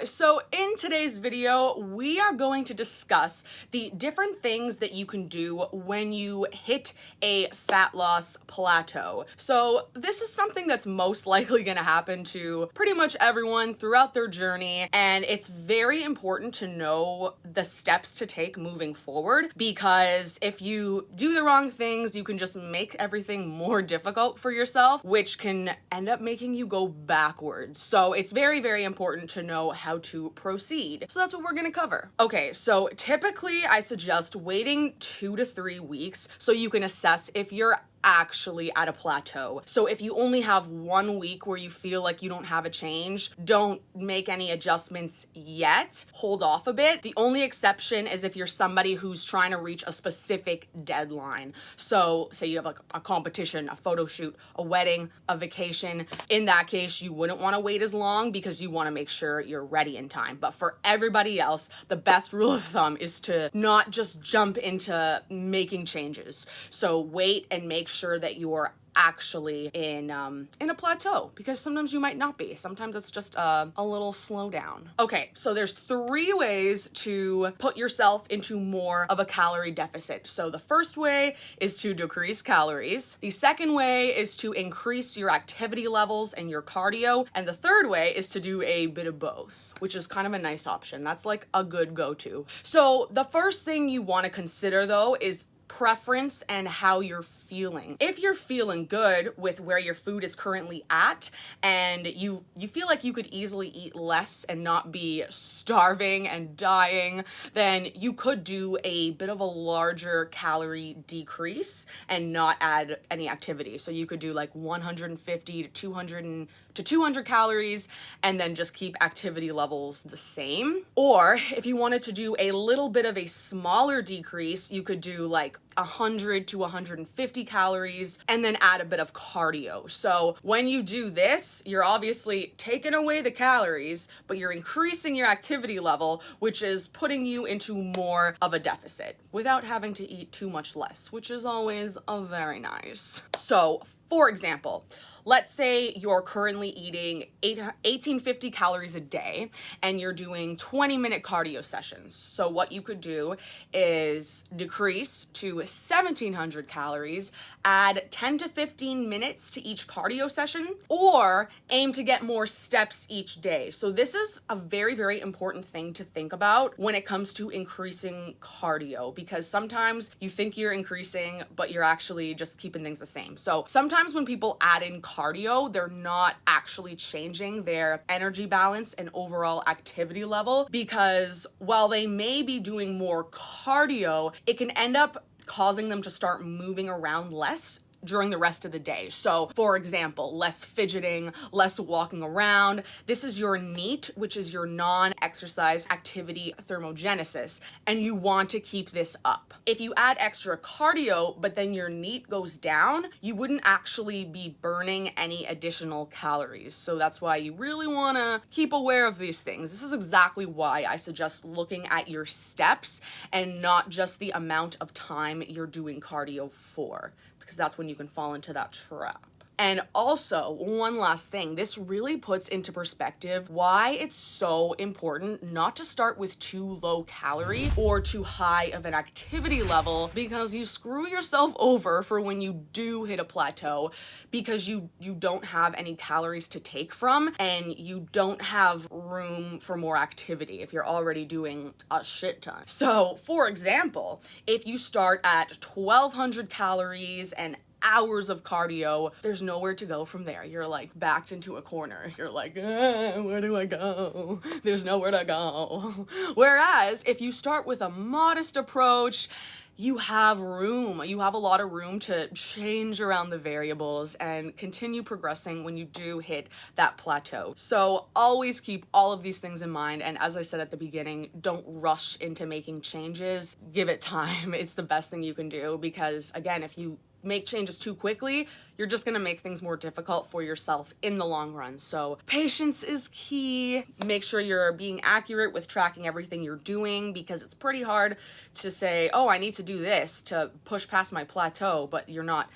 so in today's video, we are going to discuss the different things that you can do when you hit a fat loss plateau. So this is something that's most likely going to happen to pretty much everyone throughout their journey, and it's very important to know the steps to take moving forward, because if you do the wrong things, you can just make everything more difficult for yourself, which can end up making you go backwards. So it's very, very important to know how to proceed. So that's what we're gonna cover. Okay, so typically I suggest waiting 2 to 3 weeks so you can assess if you're actually at a plateau. So if you only have 1 week where you feel like you don't have a change, don't make any adjustments yet. Hold off a bit. The only exception is if you're somebody who's trying to reach a specific deadline. So say you have like a competition, a photo shoot, a wedding, a vacation. In that case, you wouldn't want to wait as long because you want to make sure you're ready in time. But for everybody else, the best rule of thumb is to not just jump into making changes. So wait and make sure that you're actually in a plateau, because sometimes you might not be. Sometimes it's just a little slowdown. Okay, so there's 3 ways to put yourself into more of a calorie deficit. So the first way is to decrease calories. The second way is to increase your activity levels and your cardio. And the third way is to do a bit of both, which is kind of a nice option. That's like a good go-to. So the first thing you want to consider though is preference and how you're feeling. If you're feeling good with where your food is currently at and you feel like you could easily eat less and not be starving and dying, then you could do a bit of a larger calorie decrease and not add any activity. So you could do like 150 to 200 calories and then just keep activity levels the same. Or if you wanted to do a little bit of a smaller decrease, you could do like 100 to 150 calories and then add a bit of cardio. So when you do this, you're obviously taking away the calories, but you're increasing your activity level, which is putting you into more of a deficit without having to eat too much less, which is always very nice. So for example, let's say you're currently eating 1850 calories a day and you're doing 20-minute cardio sessions. So what you could do is decrease to 1700 calories, add 10 to 15 minutes to each cardio session, or aim to get more steps each day. So this is a very, very important thing to think about when it comes to increasing cardio, because sometimes you think you're increasing, but you're actually just keeping things the same. So sometimes when people add in cardio, they're not actually changing their energy balance and overall activity level, because while they may be doing more cardio, it can end up causing them to start moving around less during the rest of the day. So for example, less fidgeting, less walking around. This is your NEAT, which is your non-exercise activity thermogenesis, and you want to keep this up. If you add extra cardio, but then your NEAT goes down, you wouldn't actually be burning any additional calories. So that's why you really want to keep aware of these things. This is exactly why I suggest looking at your steps and not just the amount of time you're doing cardio for, because that's when you can fall into that trap. And also, one last thing, this really puts into perspective why it's so important not to start with too low calorie or too high of an activity level, because you screw yourself over for when you do hit a plateau, because you don't have any calories to take from and you don't have room for more activity if you're already doing a shit ton. So for example, if you start at 1200 calories and hours of cardio, there's nowhere to go from there. You're like backed into a corner. You're like, where do I go? There's nowhere to go. Whereas if you start with a modest approach, you have room. You have a lot of room to change around the variables and continue progressing when you do hit that plateau. So always keep all of these things in mind. And as I said at the beginning, don't rush into making changes. Give it time. It's the best thing you can do, because again, if you make changes too quickly, you're just gonna make things more difficult for yourself in the long run. So patience is key. Make sure you're being accurate with tracking everything you're doing, because it's pretty hard to say, oh, I need to do this to push past my plateau, but you're not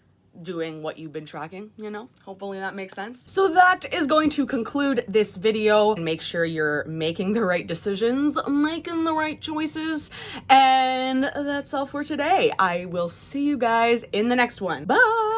doing what you've been tracking, you know? Hopefully that makes sense. So that is going to conclude this video. Make sure you're making the right decisions, making the right choices, and that's all for today. I will see you guys in the next one. Bye!